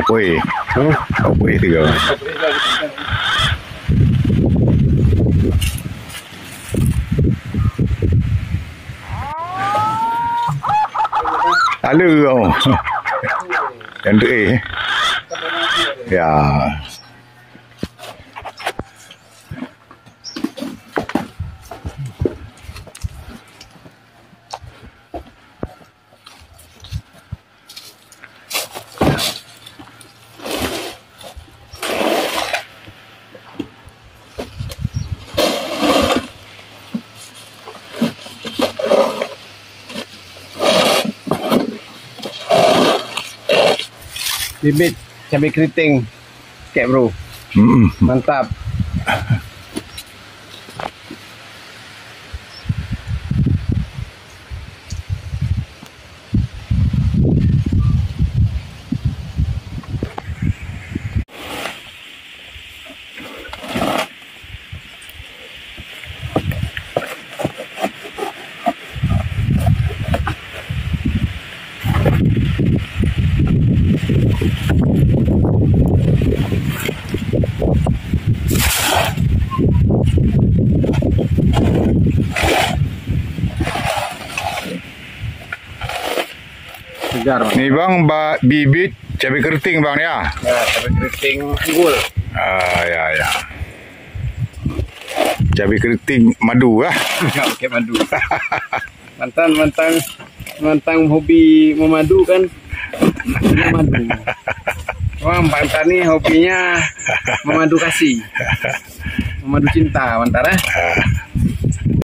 Opoi. Opoi tiga. Halo. Yang tu ya. Bibit cabai keriting kek bro. Mantap. Segar, bang. Ni bang, bibit cabai keriting bang ya. Ya, cabai keriting unggul. Ya. Cabai keriting madu lah. Ya, pakai madu. Mantan hobi memadu kan. Memadu. Wah, mantan ni hobinya memadu kasih. Memadu cinta, mantan